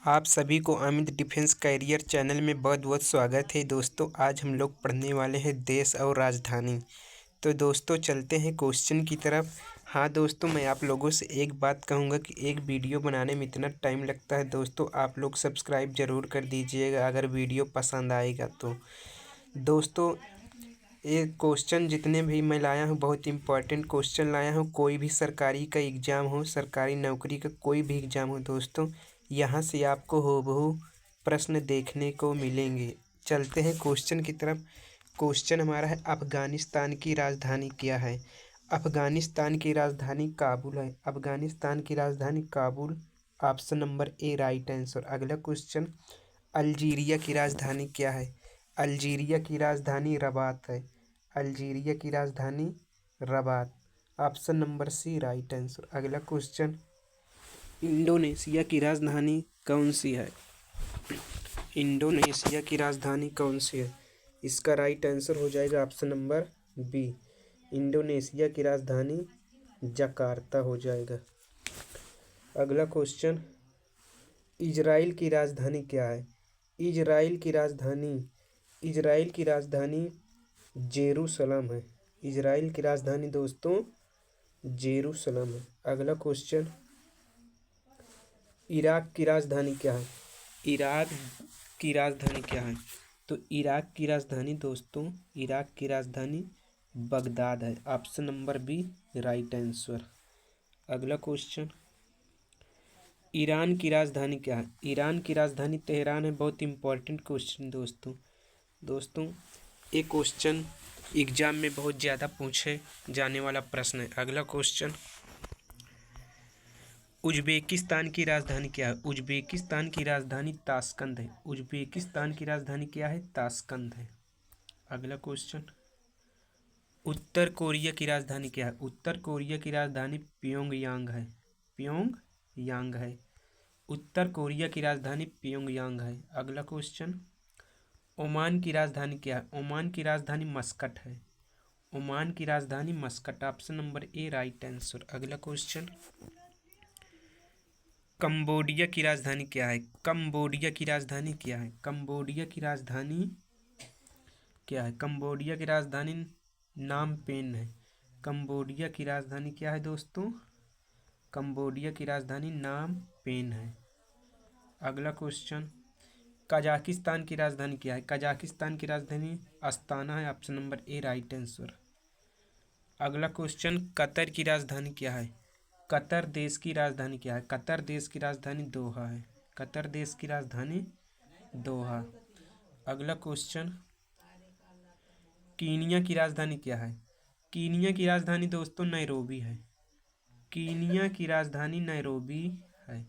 आप सभी को अमित डिफेंस कैरियर चैनल में बहुत बहुत स्वागत है। दोस्तों आज हम लोग पढ़ने वाले हैं देश और राजधानी। तो दोस्तों चलते हैं क्वेश्चन की तरफ। हाँ दोस्तों, मैं आप लोगों से एक बात कहूँगा कि एक वीडियो बनाने में इतना टाइम लगता है। दोस्तों आप लोग सब्सक्राइब ज़रूर कर दीजिएगा अगर वीडियो पसंद आएगा तो। दोस्तों ये क्वेश्चन जितने भी मैं लाया हूँ बहुत इंपॉर्टेंट क्वेश्चन लाया हूँ। कोई भी सरकारी का एग्ज़ाम हो, सरकारी नौकरी का कोई भी एग्ज़ाम हो दोस्तों, यहाँ से आपको हूबहू प्रश्न देखने को मिलेंगे। चलते हैं क्वेश्चन की तरफ। क्वेश्चन हमारा है, अफ़गानिस्तान की राजधानी क्या है? अफ़गानिस्तान की राजधानी काबुल है। अफ़गानिस्तान की राजधानी Kabul, option number A right answer. अगला क्वेश्चन, अल्जीरिया की राजधानी क्या है? अल्जीरिया की राजधानी रबात है। अल्जीरिया की राजधानी Rabat, option number C right answer. अगला क्वेश्चन, इंडोनेशिया की राजधानी कौन सी है? इंडोनेशिया की राजधानी कौन सी है? इसका राइट आंसर हो जाएगा ऑप्शन नंबर बी, इंडोनेशिया की राजधानी जकार्ता हो जाएगा। अगला क्वेश्चन, इजराइल की राजधानी क्या है? इजराइल की राजधानी जेरूसलम है। इजराइल की राजधानी दोस्तों जेरूसलम है। अगला क्वेश्चन, इराक की राजधानी क्या है? इराक की राजधानी क्या है? तो इराक की राजधानी दोस्तों, इराक की राजधानी बगदाद है। Option number B right answer. अगला क्वेश्चन, ईरान की राजधानी क्या है? ईरान की राजधानी तेहरान है। बहुत इंपॉर्टेंट क्वेश्चन दोस्तों ये क्वेश्चन एग्जाम में बहुत ज़्यादा पूछे जाने वाला प्रश्न है। अगला क्वेश्चन, उज्बेकिस्तान की राजधानी क्या है? उज्बेकिस्तान की राजधानी ताशकंद है। उज्बेकिस्तान की राजधानी क्या है? ताशकंद है। अगला क्वेश्चन, उत्तर कोरिया की राजधानी क्या है? उत्तर कोरिया की राजधानी प्योंगयांग है। प्योंगयांग है। उत्तर कोरिया की राजधानी प्योंगयांग है। अगला क्वेश्चन, ओमान की राजधानी क्या है? ओमान की राजधानी मस्कट है। ओमान की राजधानी Muscat, option number A right answer. अगला क्वेश्चन, कंबोडिया की राजधानी क्या है? कंबोडिया की राजधानी क्या है? कंबोडिया की राजधानी क्या है? कंबोडिया की राजधानी नाम पेन है। कंबोडिया की राजधानी क्या है दोस्तों? कंबोडिया की राजधानी नाम पेन है। अगला क्वेश्चन, कजाकिस्तान की राजधानी क्या है? कजाकिस्तान की राजधानी अस्ताना है। Option number A right answer. अगला क्वेश्चन, कतर की राजधानी क्या है? कतर देश की राजधानी क्या है? कतर देश की राजधानी दोहा है। कतर देश की राजधानी दोहा। अगला क्वेश्चन, कीनिया की राजधानी क्या है? कीनिया की राजधानी दोस्तों नैरोबी है। कीनिया की राजधानी नैरोबी है।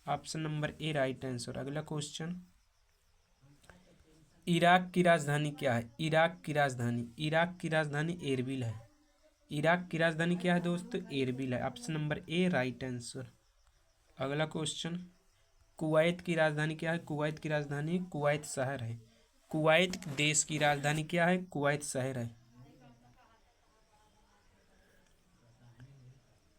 Option number A right answer. अगला क्वेश्चन, इराक की राजधानी क्या है? इराक की राजधानी एरबिल है। इराक की राजधानी क्या है दोस्तों? एरबिल है। Option number A right answer. अगला क्वेश्चन, कुवैत की राजधानी क्या है? कुवैत की राजधानी कुवैत शहर है। कुवैत देश की राजधानी क्या है? कुवैत शहर है।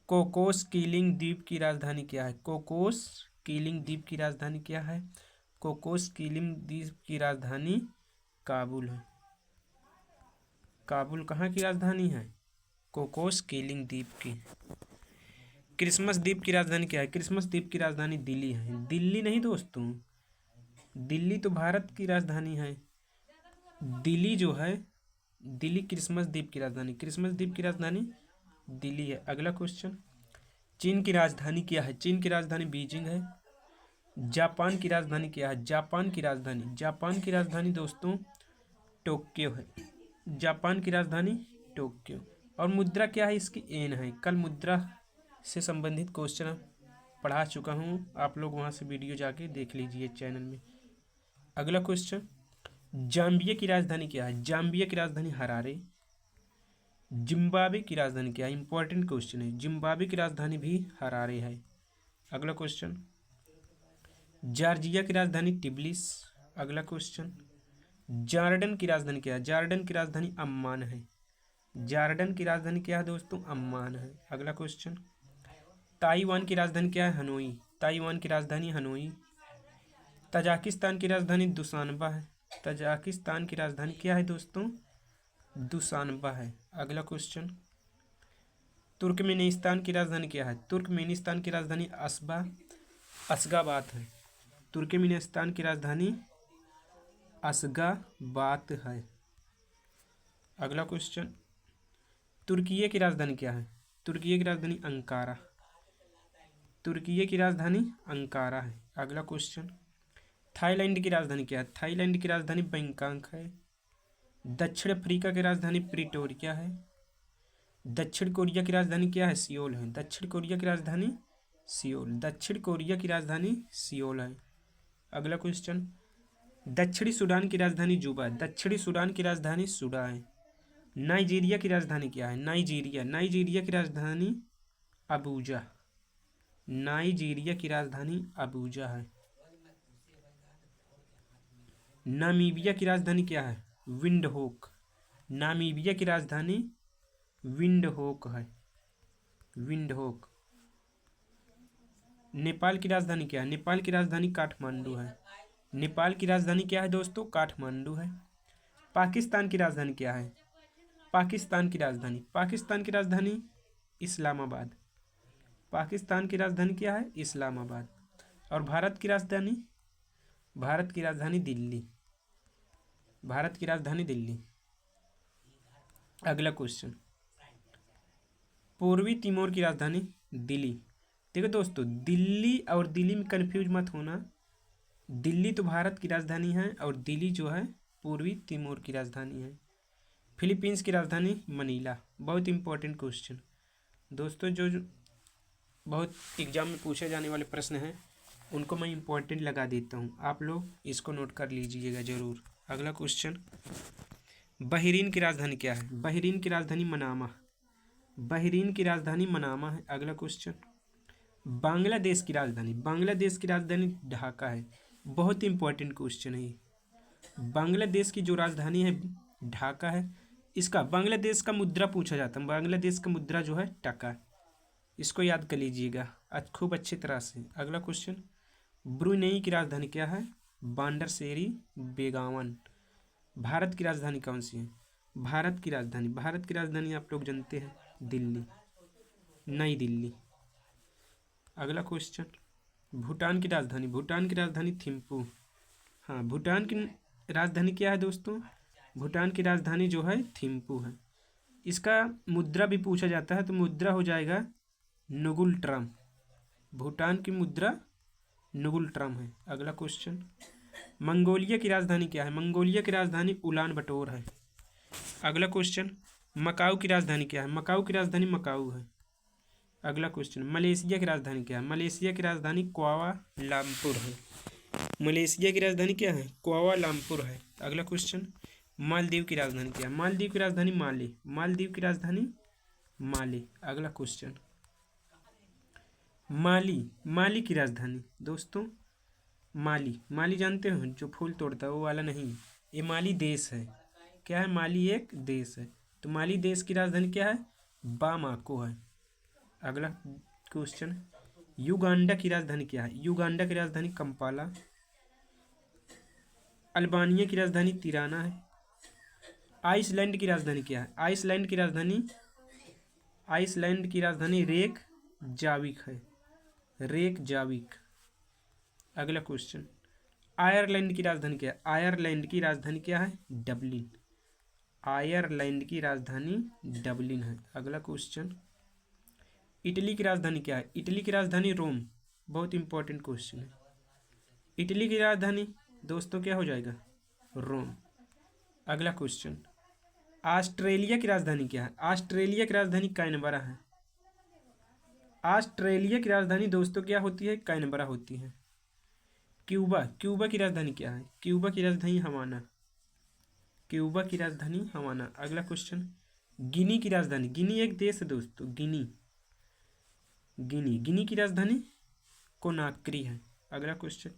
कोकोस कीलिंग द्वीप की राजधानी क्या है? कोकोस कीलिंग द्वीप की राजधानी क्या है? कोकोस कीलिंग द्वीप की राजधानी काबुल है। काबुल कहाँ की राजधानी है? कोकोस कीलिंग द्वीप की। क्रिसमस द्वीप की राजधानी क्या है? क्रिसमस द्वीप की राजधानी दिल्ली है। दिल्ली नहीं दोस्तों, दिल्ली तो भारत की राजधानी है। दिल्ली जो है, दिल्ली क्रिसमस द्वीप की राजधानी, क्रिसमस द्वीप की राजधानी दिल्ली है। अगला क्वेश्चन, चीन की राजधानी क्या है? चीन की राजधानी बीजिंग है। जापान की राजधानी क्या है? जापान की राजधानी दोस्तों टोक्यो है। जापान की राजधानी टोक्यो। और मुद्रा क्या है इसकी? एन है। कल मुद्रा से संबंधित क्वेश्चन पढ़ा चुका हूँ, आप लोग वहाँ से वीडियो जाके देख लीजिए चैनल में। अगला क्वेश्चन, जाम्बिया की राजधानी क्या है? जाम्बिया की राजधानी हरारे। जिम्बाब्वे की राजधानी क्या है? इंपॉर्टेंट क्वेश्चन है। जिम्बाब्वे की राजधानी भी हरारे है। अगला क्वेश्चन, जॉर्जिया की राजधानी टिब्लिस। अगला क्वेश्चन, जॉर्डन की राजधानी क्या है? जॉर्डन की राजधानी अम्मान है। जॉर्डन की राजधानी क्या है दोस्तों? अम्मान है। अगला क्वेश्चन, ताइवान की राजधानी क्या है? हनोई। ताइवान की राजधानी हनोई। तजाकिस्तान की राजधानी दुशानबा है। तजाकिस्तान की राजधानी क्या है दोस्तों? दुशानबा है। अगला क्वेश्चन, तुर्कमेनिस्तान की राजधानी क्या है? तुर्कमेनिस्तान की राजधानी अशगाबाद है। तुर्कमेनिस्तान की राजधानी अशगाबाद है। अगला क्वेश्चन, तुर्की की राजधानी क्या है? तुर्की की राजधानी अंकारा। तुर्की की राजधानी अंकारा है। अगला क्वेश्चन, थाईलैंड की राजधानी क्या है? थाईलैंड की राजधानी बैंकॉक है। दक्षिण अफ्रीका की राजधानी प्रिटोरिया है। दक्षिण कोरिया की राजधानी क्या है? सियोल है। दक्षिण कोरिया की राजधानी सियोल। दक्षिण कोरिया की राजधानी सियोल है। अगला क्वेश्चन, दक्षिणी सूडान की राजधानी जुबा है। दक्षिणी सूडान की राजधानी सुडा है। नाइजीरिया की राजधानी क्या है? नाइजीरिया। नाइजीरिया की राजधानी अबूजा। नाइजीरिया की राजधानी अबूजा है। नामीबिया की राजधानी क्या है? विंडहोक। नामीबिया की राजधानी विंडहोक है। विंडहोक। नेपाल की राजधानी क्या है? नेपाल की राजधानी काठमांडू है। नेपाल की राजधानी क्या है दोस्तों? काठमांडू है। पाकिस्तान की राजधानी क्या है? पाकिस्तान की राजधानी इस्लामाबाद। पाकिस्तान की राजधानी क्या है? इस्लामाबाद। और भारत की राजधानी? भारत की राजधानी दिल्ली। भारत की राजधानी दिल्ली। अगला क्वेश्चन, पूर्वी तिमोर की राजधानी दिल्ली। देखो दोस्तों, दिल्ली और दिल्ली में कंफ्यूज मत होना। दिल्ली तो भारत की राजधानी है और दिल्ली जो है पूर्वी तिमोर की राजधानी है। फिलीपींस की राजधानी मनीला। बहुत इंपॉर्टेंट क्वेश्चन दोस्तों, जो बहुत एग्जाम में पूछे जाने वाले प्रश्न हैं उनको मैं इंपॉर्टेंट लगा देता हूँ। आप लोग इसको नोट कर लीजिएगा ज़रूर। अगला क्वेश्चन, बहरीन की राजधानी क्या है? बहरीन की राजधानी मनामा। बहरीन की राजधानी मनामा है। अगला क्वेश्चन, बांग्लादेश की राजधानी? बांग्लादेश की राजधानी ढाका है। बहुत इंपॉर्टेंट क्वेश्चन है ये। बांग्लादेश की जो राजधानी है ढाका है। इसका बांग्लादेश का मुद्रा पूछा जाता है। बांग्लादेश का मुद्रा जो है टका। इसको याद कर लीजिएगा खूब अच्छी तरह से। अगला क्वेश्चन, ब्रुनेई की राजधानी क्या है? बांडरसेरी बेगावन। भारत की राजधानी कौन सी है? भारत की राजधानी आप लोग जानते हैं, दिल्ली, नई दिल्ली। अगला क्वेश्चन, भूटान की राजधानी? भूटान की राजधानी थिम्पू। हाँ, भूटान की राजधानी क्या है दोस्तों? भूटान की राजधानी जो है थिम्पू है। इसका मुद्रा भी पूछा जाता है तो मुद्रा हो जाएगा नुगुल ट्रम। भूटान की मुद्रा नुगुल ट्रम है। अगला क्वेश्चन, मंगोलिया की राजधानी क्या है? मंगोलिया की राजधानी उलान बटोर है। अगला क्वेश्चन, मकाऊ की राजधानी क्या है? मकाऊ की राजधानी मकाऊ है। अगला क्वेश्चन, मलेशिया की राजधानी क्या है? मलेशिया की राजधानी कुआलालंपुर है। मलेशिया की राजधानी क्या है? कुआलालंपुर है। अगला क्वेश्चन, मालदीव की राजधानी क्या है? मालदीव की राजधानी माले। मालदीव की राजधानी माले। अगला क्वेश्चन, माली की राजधानी दोस्तों माली जानते हो, जो फूल तोड़ता है वो वाला नहीं, ये माली देश है। क्या है? माली एक देश है। तो माली देश की राजधानी क्या है? बामाको है। अगला क्वेश्चन, युगांडा की राजधानी क्या है? युगांडा की राजधानी कंपाला। अल्बानिया की राजधानी तिराना है। आइसलैंड की राजधानी क्या है? आइसलैंड की राजधानी रेकजाविक है। रेकजाविक। अगला क्वेश्चन, आयरलैंड की राजधानी क्या है? आयरलैंड की राजधानी क्या है? डबलिन। आयरलैंड की राजधानी डबलिन है। अगला क्वेश्चन, इटली की राजधानी क्या है? इटली की राजधानी रोम। बहुत इंपॉर्टेंट क्वेश्चन है। इटली की राजधानी दोस्तों क्या हो जाएगा? रोम। अगला क्वेश्चन, ऑस्ट्रेलिया की राजधानी क्या है? ऑस्ट्रेलिया की राजधानी कैनबरा है। ऑस्ट्रेलिया की राजधानी दोस्तों क्या होती है? कैनबरा होती है। क्यूबा की राजधानी क्या है? क्यूबा की राजधानी हवाना। क्यूबा की राजधानी हवाना। अगला क्वेश्चन, गिनी की राजधानी? गिनी एक देश है दोस्तों, गिनी की राजधानी कोनाक्री है। अगला क्वेश्चन,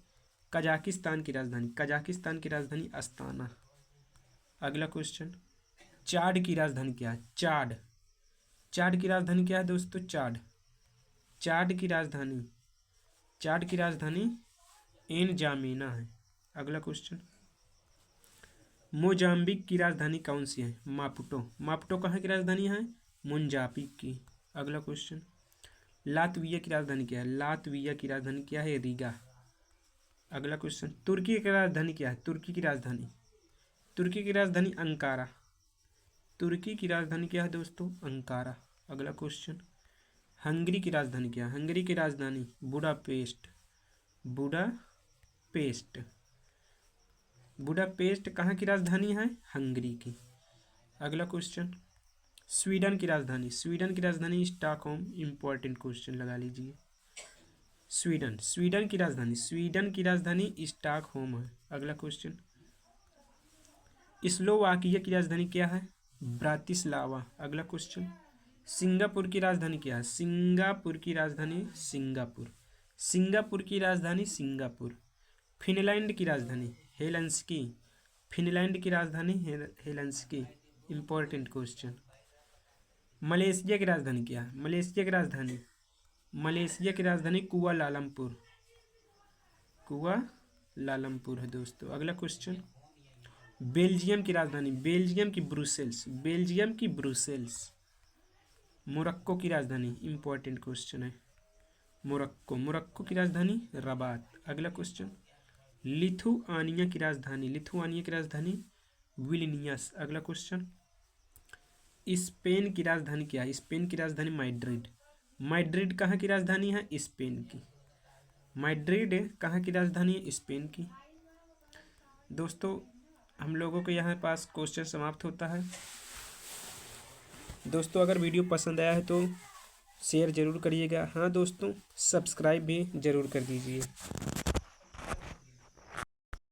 कजाकिस्तान की राजधानी अस्ताना। अगला क्वेश्चन, चाड की राजधानी क्या है? चाड की राजधानी क्या है दोस्तों? चाड की राजधानी एनजामेना है। अगला क्वेश्चन, मोजाम्बिक की राजधानी कौन सी है? मापुटो। मापुटो कहाँ की राजधानी है? मोजाम्बिक की। अगला क्वेश्चन, लातविया की राजधानी क्या है? लातविया की राजधानी क्या है? रीगा। अगला क्वेश्चन, तुर्की की राजधानी क्या है? तुर्की की राजधानी, तुर्की की राजधानी अंकारा। तुर्की की राजधानी क्या है दोस्तों? अंकारा। अगला क्वेश्चन, हंगरी की राजधानी क्या है? हंगरी की राजधानी बुडापेस्ट। बुडापेस्ट। बुडापेस्ट कहाँ की राजधानी है? हंगरी की। अगला क्वेश्चन, स्वीडन की राजधानी, स्वीडन की राजधानी स्टॉकहोम। इंपॉर्टेंट क्वेश्चन लगा लीजिए। स्वीडन, स्वीडन की राजधानी, स्वीडन की राजधानी स्टॉकहोम है। अगला क्वेश्चन, स्लोवाकिया की राजधानी क्या है? ब्रातिस्लावा। अगला क्वेश्चन, सिंगापुर की राजधानी क्या है? सिंगापुर की राजधानी सिंगापुर। सिंगापुर की राजधानी सिंगापुर। फिनलैंड की राजधानी हेलंस्की। फिनलैंड की राजधानी हेलंस्की। Important question. मलेशिया की राजधानी क्या है? मलेशिया की राजधानी, मलेशिया की राजधानी कुआलालंपुर। कुआलालंपुर है दोस्तों। अगला क्वेश्चन, बेल्जियम की राजधानी, बेल्जियम की ब्रुसेल्स। बेल्जियम की ब्रुसेल्स। मोरक्को की राजधानी, इंपॉर्टेंट क्वेश्चन है, मोरक्को। मोरक्को की राजधानी रबात। अगला क्वेश्चन, लिथुआनिया की राजधानी, लिथुआनिया की राजधानी विलिनियस। अगला क्वेश्चन, स्पेन की राजधानी क्या है? स्पेन की राजधानी मैड्रिड। मैड्रिड कहाँ की राजधानी है? स्पेन की। मैड्रिड कहाँ की राजधानी है? स्पेन की। दोस्तों हम लोगों के यहाँ पास क्वेश्चन समाप्त होता है। दोस्तों अगर वीडियो पसंद आया है तो शेयर ज़रूर करिएगा। हाँ दोस्तों, सब्सक्राइब भी ज़रूर कर दीजिए।